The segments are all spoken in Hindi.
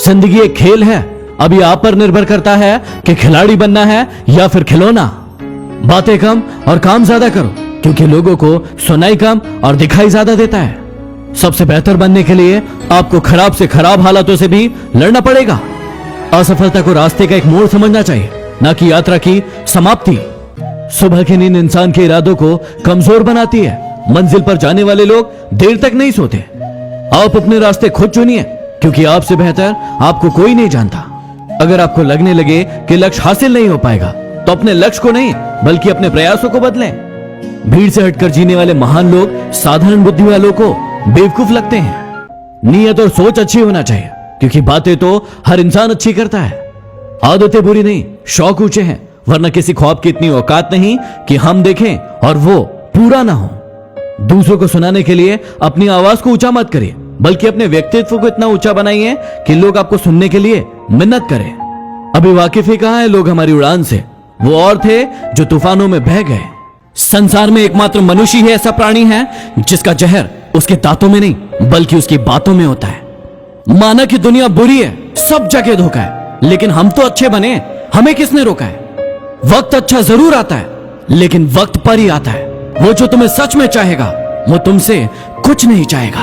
जिंदगी एक खेल है, अभी आप पर निर्भर करता है कि खिलाड़ी बनना है या फिर खिलौना। बातें कम और काम ज्यादा करो, क्योंकि लोगों को सुनाई कम और दिखाई ज्यादा देता है। सबसे बेहतर बनने के लिए आपको खराब से खराब हालातों से भी लड़ना पड़ेगा। असफलता को रास्ते का एक मोड़ समझना चाहिए, न कि यात्रा की समाप्ति। सुबह की नींद इंसान के इरादों को कमजोर बनाती है। मंजिल पर जाने वाले लोग देर तक नहीं सोते। आप अपने रास्ते खुद चुनिए, क्योंकि आपसे बेहतर आपको कोई नहीं जानता। अगर आपको लगने लगे कि लक्ष्य हासिल नहीं हो पाएगा, तो अपने लक्ष्य को नहीं बल्कि अपने प्रयासों को बदलें। भीड़ से हटकर जीने वाले महान लोग साधारण बुद्धि वालों को बेवकूफ लगते हैं। नीयत और सोच अच्छी होना चाहिए, क्योंकि बातें तो हर इंसान अच्छी करता है। आदतें बुरी नहीं, शौक ऊंचे हैं, वरना किसी ख्वाब की इतनी औकात नहीं कि हम देखें और वो पूरा ना हो। दूसरों को सुनाने के लिए अपनी आवाज को ऊंचा मत करिए, बल्कि अपने व्यक्तित्व को इतना ऊंचा बनाइए कि लोग आपको सुनने के लिए मिन्नत करें। अभी वाकिफ ही कहां है लोग हमारी उड़ान से? वो और थे जो तूफानों में बह गए। संसार में एकमात्र मनुष्य ही ऐसा प्राणी है जिसका जहर उसके दांतों में नहीं बल्कि उसकी बातों में होता है। माना कि दुनिया बुरी है, सब जगह धोखा है, लेकिन हम तो अच्छे बने, हमें किसने रोका है? वक्त अच्छा जरूर आता है, लेकिन वक्त पर ही आता है। वो जो तुम्हें सच में चाहेगा, वो तुमसे कुछ नहीं चाहेगा।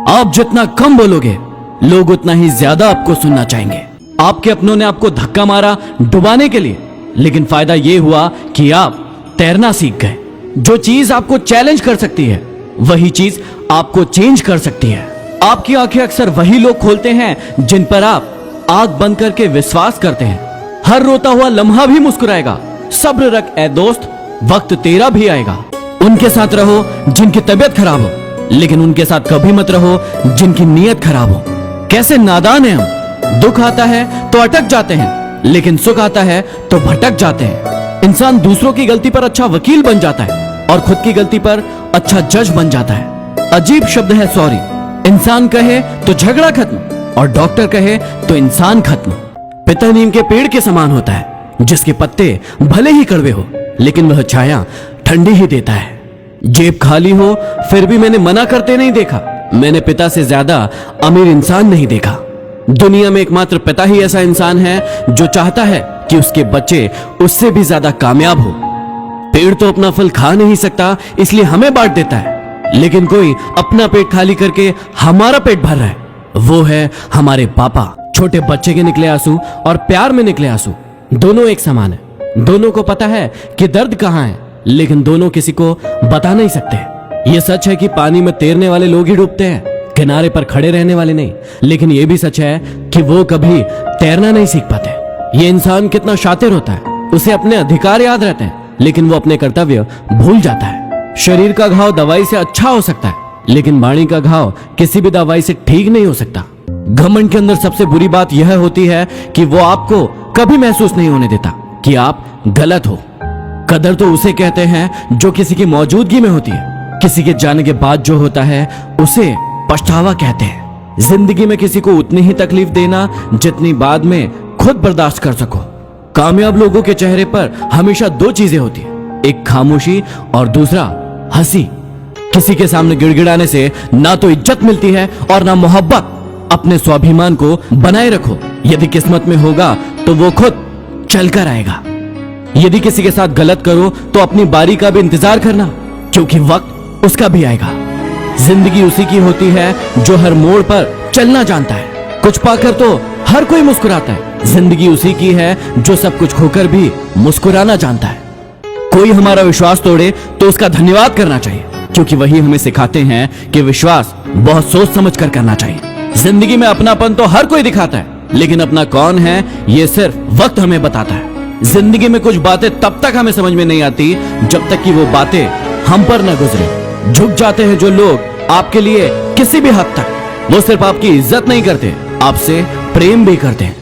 आप जितना कम बोलोगे, लोग उतना ही ज्यादा आपको सुनना चाहेंगे। आपके अपनों ने आपको धक्का मारा डुबाने के लिए, लेकिन फायदा यह हुआ कि आप तैरना सीख गए। जो चीज आपको चैलेंज कर सकती है, वही चीज आपको चेंज कर सकती है। आपकी आंखें अक्सर वही लोग खोलते हैं जिन पर आप आंख बंद करके विश्वास करते हैं। हर रोता हुआ लम्हा भी मुस्कुराएगा। सब्र रख ए दोस्त, वक्त तेरा भी आएगा। उनके साथ रहो जिनकी तबीयत खराब हो, लेकिन उनके साथ कभी मत रहो जिनकी नीयत खराब हो। कैसे नादान है हम! दुख आता है तो अटक जाते हैं, लेकिन सुख आता है तो भटक जाते हैं। इंसान दूसरों की गलती पर अच्छा वकील बन जाता है और खुद की गलती पर अच्छा जज बन जाता है। अजीब शब्द है सॉरी। इंसान कहे तो झगड़ा खत्म, और डॉक्टर कहे तो इंसान खत्म। पिता नीम के पेड़ के समान होता है, जिसके पत्ते भले ही कड़वे हो, लेकिन वह छाया ठंडी ही देता है। जेब खाली हो फिर भी मैंने मना करते नहीं देखा। मैंने पिता से ज्यादा अमीर इंसान नहीं देखा। दुनिया में एकमात्र पिता ही ऐसा इंसान है जो चाहता है कि उसके बच्चे उससे भी ज्यादा कामयाब हो। पेड़ तो अपना फल खा नहीं सकता, इसलिए हमें बांट देता है, लेकिन कोई अपना पेट खाली करके हमारा पेट भर रहा है, वो है हमारे पापा। छोटे बच्चे के निकले आंसू और प्यार में निकले आंसू दोनों एक समान है। दोनों को पता है कि दर्द कहां है, लेकिन दोनों किसी को बता नहीं सकते। ये सच है कि पानी में तैरने वाले लोग ही डूबते हैं, किनारे पर खड़े रहने वाले नहीं। लेकिन यह भी सच है कि वो कभी तैरना नहीं सीख पाते। ये इंसान कितना शातिर होता है, उसे अपने अधिकार याद रहते हैं, लेकिन वो अपने कर्तव्य भूल जाता है। शरीर का घाव दवाई से अच्छा हो सकता है, लेकिन वाणी का घाव किसी भी दवाई से ठीक नहीं हो सकता। घमंड के अंदर सबसे बुरी बात यह होती है कि वो आपको कभी महसूस नहीं होने देता कि आप गलत हो। कदर तो उसे कहते हैं जो किसी की मौजूदगी में होती है। किसी के जाने के बाद जो होता है उसे पछतावा कहते हैं। जिंदगी में किसी को उतनी ही तकलीफ देना जितनी बाद में खुद बर्दाश्त कर सको। कामयाब लोगों के चेहरे पर हमेशा दो चीजें होती है, एक खामोशी और दूसरा हंसी। किसी के सामने गिड़गिड़ाने से ना तो इज्जत मिलती है और ना मोहब्बत। अपने स्वाभिमान को बनाए रखो। यदि किस्मत में होगा तो वो खुद चलकर आएगा। यदि किसी के साथ गलत करो तो अपनी बारी का भी इंतजार करना, क्योंकि वक्त उसका भी आएगा। जिंदगी उसी की होती है जो हर मोड़ पर चलना जानता है। कुछ पाकर तो हर कोई मुस्कुराता है। जिंदगी उसी की है जो सब कुछ खोकर भी मुस्कुराना जानता है। कोई हमारा विश्वास तोड़े तो उसका धन्यवाद करना चाहिए, क्योंकि वही हमें सिखाते हैं कि विश्वास बहुत सोच समझ कर करना चाहिए। जिंदगी में अपनापन तो हर कोई दिखाता है, लेकिन अपना कौन है ये सिर्फ वक्त हमें बताता है। जिंदगी में कुछ बातें तब तक हमें समझ में नहीं आती जब तक कि वो बातें हम पर न गुजरे। झुक जाते हैं जो लोग आपके लिए किसी भी हद तक, वो सिर्फ आपकी इज्जत नहीं करते, आपसे प्रेम भी करते हैं।